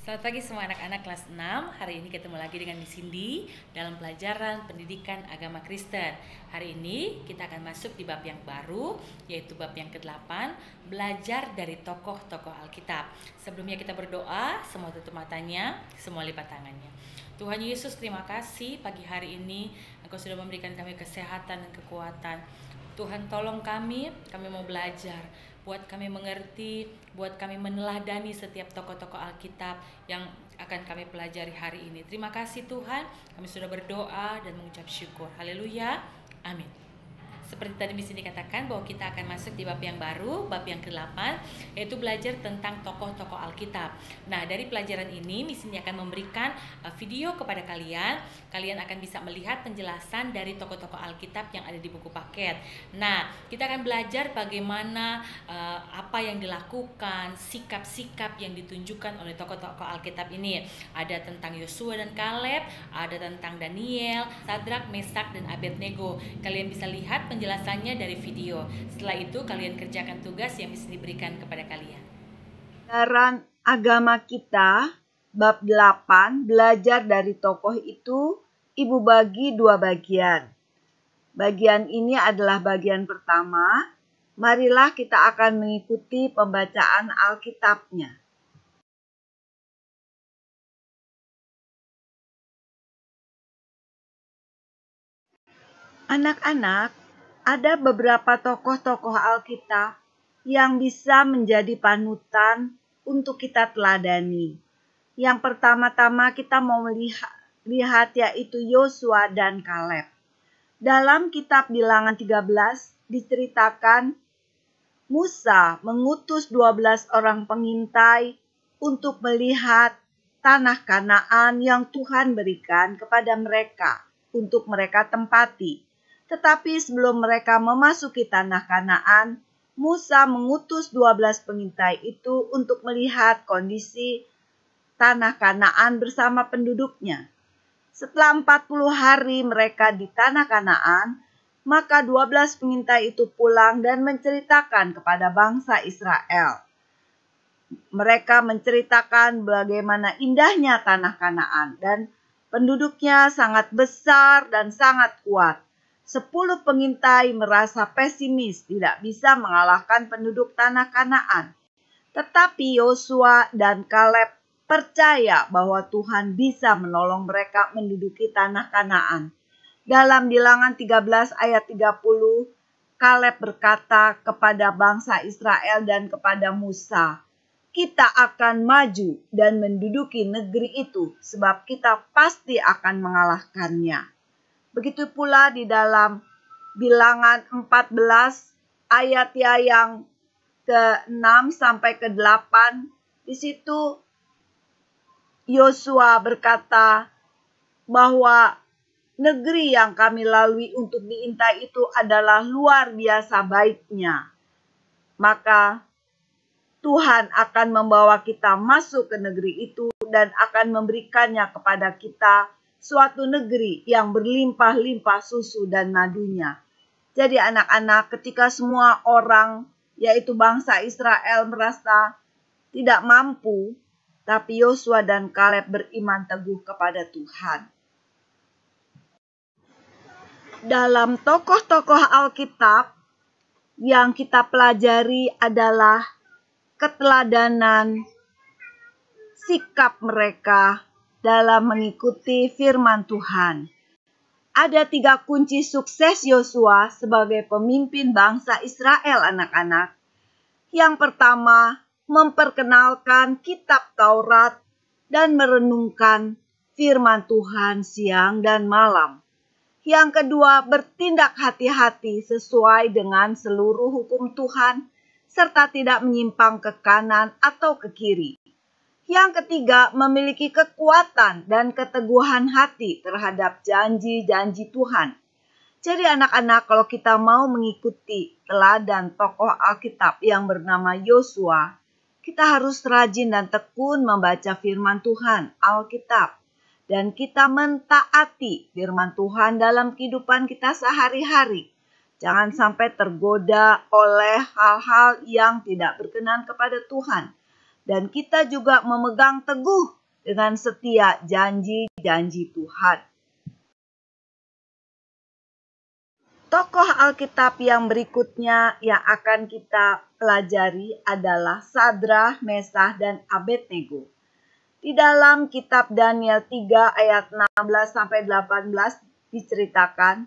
Selamat pagi semua anak-anak kelas 6. Hari ini ketemu lagi dengan Miss Cindy dalam pelajaran pendidikan agama Kristen. Hari ini kita akan masuk di bab yang baru, yaitu bab yang ke-8, belajar dari tokoh-tokoh Alkitab. Sebelumnya kita berdoa, semua tutup matanya, semua lipat tangannya. Tuhan Yesus, terima kasih pagi hari ini Engkau sudah memberikan kami kesehatan dan kekuatan. Tuhan, tolong kami mau belajar, buat kami mengerti, buat kami meneladani setiap tokoh-tokoh Alkitab yang akan kami pelajari hari ini. Terima kasih Tuhan, kami sudah berdoa dan mengucap syukur. Haleluya, amin. Seperti tadi Miss Cindy katakan bahwa kita akan masuk di bab yang baru, bab yang ke-8, yaitu belajar tentang tokoh-tokoh Alkitab. Nah, dari pelajaran ini Miss Cindy akan memberikan video kepada kalian. Kalian akan bisa melihat penjelasan dari tokoh-tokoh Alkitab yang ada di buku paket. Nah, kita akan belajar bagaimana apa yang dilakukan, sikap-sikap yang ditunjukkan oleh tokoh-tokoh Alkitab ini. Ada tentang Yosua dan Kaleb, ada tentang Daniel, Sadrak, Mesak, dan Abednego. Kalian bisa lihat penjelasannya dari video. Setelah itu kalian kerjakan tugas yang bisa diberikan kepada kalian. Pelajaran agama kita bab 8, belajar dari tokoh itu, Ibu bagi 2 bagian. Bagian ini adalah bagian pertama. Marilah kita akan mengikuti pembacaan Alkitabnya. Anak-anak, ada beberapa tokoh-tokoh Alkitab yang bisa menjadi panutan untuk kita teladani. Yang pertama-tama kita mau lihat yaitu Yosua dan Kaleb. Dalam kitab Bilangan 13 diceritakan Musa mengutus 12 orang pengintai untuk melihat tanah Kanaan yang Tuhan berikan kepada mereka untuk mereka tempati. Tetapi sebelum mereka memasuki tanah Kanaan, Musa mengutus 12 pengintai itu untuk melihat kondisi tanah Kanaan bersama penduduknya. Setelah 40 hari mereka di tanah Kanaan, maka 12 pengintai itu pulang dan menceritakan kepada bangsa Israel. Mereka menceritakan bagaimana indahnya tanah Kanaan dan penduduknya sangat besar dan sangat kuat. 10 pengintai merasa pesimis tidak bisa mengalahkan penduduk tanah Kanaan. Tetapi Yosua dan Kaleb percaya bahwa Tuhan bisa menolong mereka menduduki tanah Kanaan. Dalam Bilangan 13 ayat 30, Kaleb berkata kepada bangsa Israel dan kepada Musa, "Kita akan maju dan menduduki negeri itu sebab kita pasti akan mengalahkannya." Begitu pula di dalam Bilangan 14 ayat yang ke-6 sampai ke-8, di situ Yosua berkata bahwa negeri yang kami lalui untuk diintai itu adalah luar biasa baiknya. Maka Tuhan akan membawa kita masuk ke negeri itu dan akan memberikannya kepada kita suatu negeri yang berlimpah-limpah susu dan madunya. Jadi anak-anak, ketika semua orang, yaitu bangsa Israel, merasa tidak mampu, tapi Yosua dan Kaleb beriman teguh kepada Tuhan. Dalam tokoh-tokoh Alkitab yang kita pelajari adalah keteladanan sikap mereka dalam mengikuti firman Tuhan. Ada 3 kunci sukses Yosua sebagai pemimpin bangsa Israel, anak-anak. Yang pertama, memperkenalkan kitab Taurat dan merenungkan firman Tuhan siang dan malam. Yang kedua, bertindak hati-hati sesuai dengan seluruh hukum Tuhan, serta tidak menyimpang ke kanan atau ke kiri. Yang ketiga, memiliki kekuatan dan keteguhan hati terhadap janji-janji Tuhan. Jadi anak-anak, kalau kita mau mengikuti teladan tokoh Alkitab yang bernama Yosua, kita harus rajin dan tekun membaca firman Tuhan, Alkitab. Dan kita mentaati firman Tuhan dalam kehidupan kita sehari-hari. Jangan sampai tergoda oleh hal-hal yang tidak berkenan kepada Tuhan. Dan kita juga memegang teguh dengan setia janji-janji Tuhan. Tokoh Alkitab yang berikutnya yang akan kita pelajari adalah Sadrah, Mesah, dan Abednego. Di dalam kitab Daniel 3 ayat 16-18 diceritakan,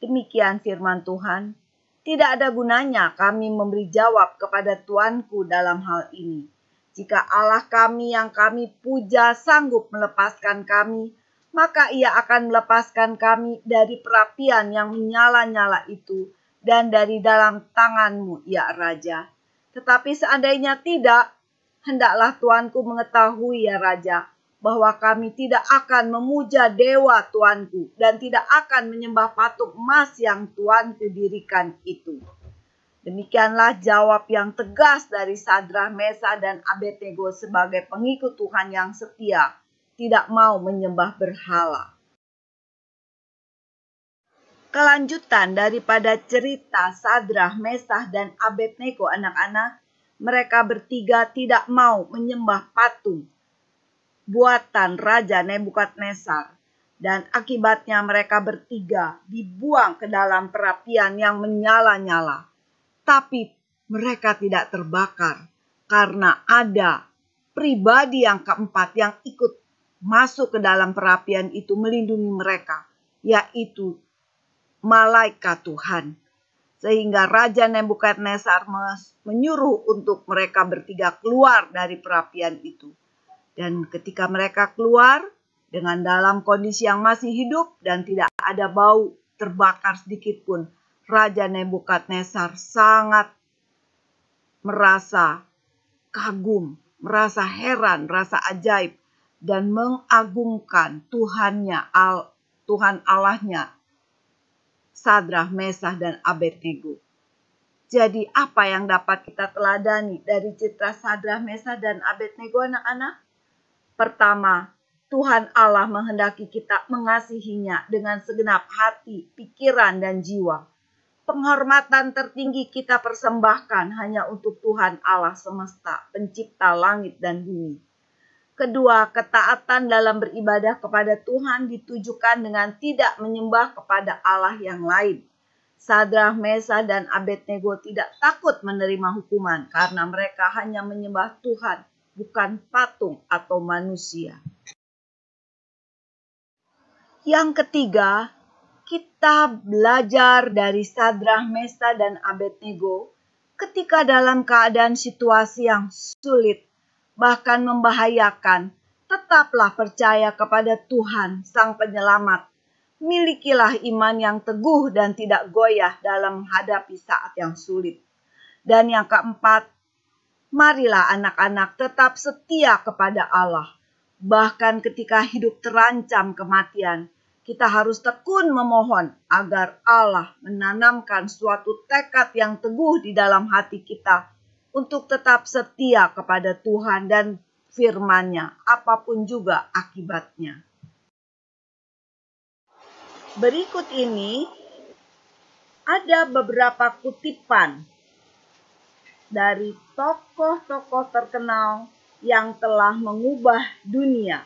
demikian firman Tuhan, "Tidak ada gunanya kami memberi jawab kepada Tuanku dalam hal ini. Jika Allah kami yang kami puja sanggup melepaskan kami, maka ia akan melepaskan kami dari perapian yang menyala-nyala itu dan dari dalam tanganmu, ya Raja. Tetapi seandainya tidak, hendaklah Tuanku mengetahui, ya Raja, bahwa kami tidak akan memuja dewa Tuanku dan tidak akan menyembah patung emas yang Tuanku dirikan itu." Demikianlah jawab yang tegas dari Sadrah, Mesah, dan Abednego sebagai pengikut Tuhan yang setia, tidak mau menyembah berhala. Kelanjutan daripada cerita Sadrah, Mesah, dan Abednego anak-anak, mereka bertiga tidak mau menyembah patung buatan Raja Nebukadnezar, dan akibatnya mereka bertiga dibuang ke dalam perapian yang menyala-nyala. Tapi mereka tidak terbakar karena ada pribadi yang keempat yang ikut masuk ke dalam perapian itu melindungi mereka, yaitu malaikat Tuhan. Sehingga Raja Nebukadnezar menyuruh untuk mereka bertiga keluar dari perapian itu. Dan ketika mereka keluar dengan dalam kondisi yang masih hidup dan tidak ada bau terbakar sedikit pun, Raja Nebukadnezar sangat merasa kagum, merasa heran, merasa ajaib, dan mengagungkan Tuhan Allahnya, Sadrah, Mesah, dan Abednego. Jadi apa yang dapat kita teladani dari cerita Sadrah, Mesah, dan Abednego anak-anak? Pertama, Tuhan Allah menghendaki kita mengasihinya dengan segenap hati, pikiran, dan jiwa. Penghormatan tertinggi kita persembahkan hanya untuk Tuhan Allah semesta, pencipta langit dan bumi. Kedua, ketaatan dalam beribadah kepada Tuhan ditujukan dengan tidak menyembah kepada Allah yang lain. Sadrah, Mesah, dan Abednego tidak takut menerima hukuman karena mereka hanya menyembah Tuhan, bukan patung atau manusia. Yang ketiga, kita belajar dari Sadrah, Mesah, dan Abednego ketika dalam keadaan situasi yang sulit, bahkan membahayakan, tetaplah percaya kepada Tuhan, Sang Penyelamat. Milikilah iman yang teguh dan tidak goyah dalam menghadapi saat yang sulit. Dan yang keempat, marilah anak-anak tetap setia kepada Allah. Bahkan ketika hidup terancam kematian, kita harus tekun memohon agar Allah menanamkan suatu tekad yang teguh di dalam hati kita untuk tetap setia kepada Tuhan dan firman-Nya, apapun juga akibatnya. Berikut ini ada beberapa kutipan dari tokoh-tokoh terkenal yang telah mengubah dunia.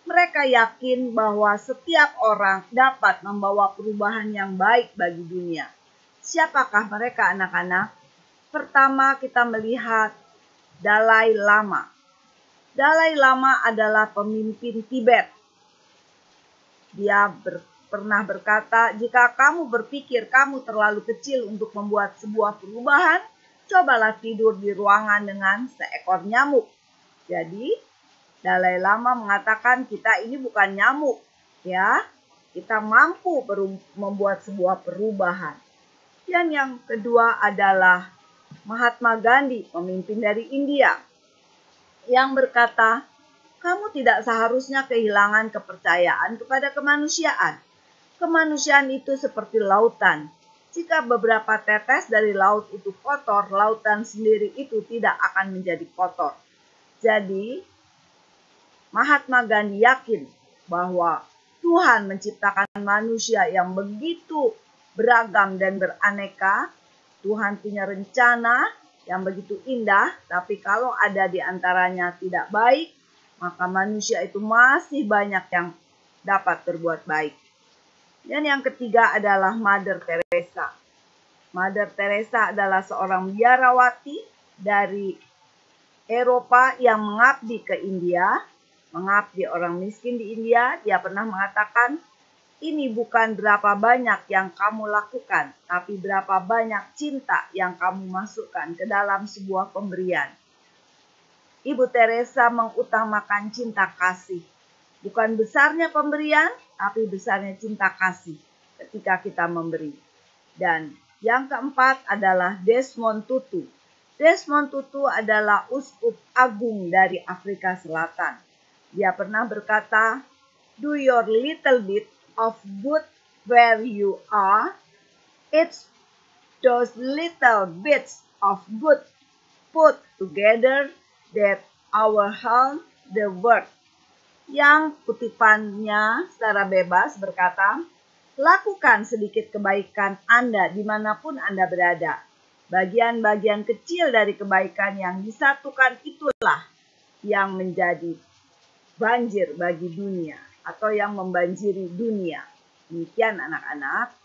Mereka yakin bahwa setiap orang dapat membawa perubahan yang baik bagi dunia. Siapakah mereka anak-anak? Pertama kita melihat Dalai Lama. Dalai Lama adalah pemimpin Tibet. Dia pernah berkata, jika kamu berpikir kamu terlalu kecil untuk membuat sebuah perubahan, cobalah tidur di ruangan dengan seekor nyamuk. Jadi Dalai Lama mengatakan kita ini bukan nyamuk, ya. Kita mampu membuat sebuah perubahan. Dan yang kedua adalah Mahatma Gandhi, pemimpin dari India, yang berkata, kamu tidak seharusnya kehilangan kepercayaan kepada kemanusiaan. Kemanusiaan itu seperti lautan. Jika beberapa tetes dari laut itu kotor, lautan sendiri itu tidak akan menjadi kotor. Jadi, Mahatma Gandhi yakin bahwa Tuhan menciptakan manusia yang begitu beragam dan beraneka. Tuhan punya rencana yang begitu indah, tapi kalau ada di antaranya tidak baik, maka manusia itu masih banyak yang dapat berbuat baik. Dan yang ketiga adalah Mother Teresa. Mother Teresa adalah seorang biarawati dari Eropa yang mengabdi ke India, mengabdi orang miskin di India. Dia pernah mengatakan, ini bukan berapa banyak yang kamu lakukan, tapi berapa banyak cinta yang kamu masukkan ke dalam sebuah pemberian. Ibu Teresa mengutamakan cinta kasih. Bukan besarnya pemberian, tapi besarnya cinta kasih ketika kita memberi. Dan yang keempat adalah Desmond Tutu. Desmond Tutu adalah uskup agung dari Afrika Selatan. Dia pernah berkata, "Do your little bit of good where you are. It's those little bits of good put together that overwhelm the world." Yang kutipannya secara bebas berkata, lakukan sedikit kebaikan Anda dimanapun Anda berada. Bagian-bagian kecil dari kebaikan yang disatukan itulah yang menjadi banjir bagi dunia atau yang membanjiri dunia. Demikian anak-anak.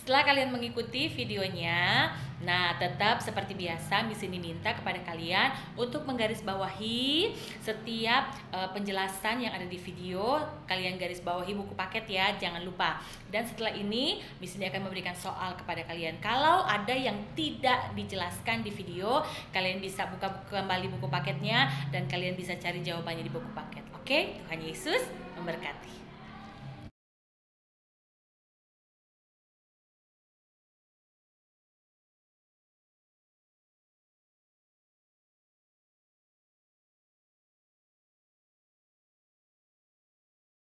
Setelah kalian mengikuti videonya, nah tetap seperti biasa Miss Cindy minta kepada kalian untuk menggarisbawahi setiap penjelasan yang ada di video. Kalian garis bawahi buku paket ya, jangan lupa. Dan setelah ini Miss Cindy akan memberikan soal kepada kalian. Kalau ada yang tidak dijelaskan di video, kalian bisa buka kembali buku paketnya dan kalian bisa cari jawabannya di buku paket. Oke, Tuhan Yesus memberkati.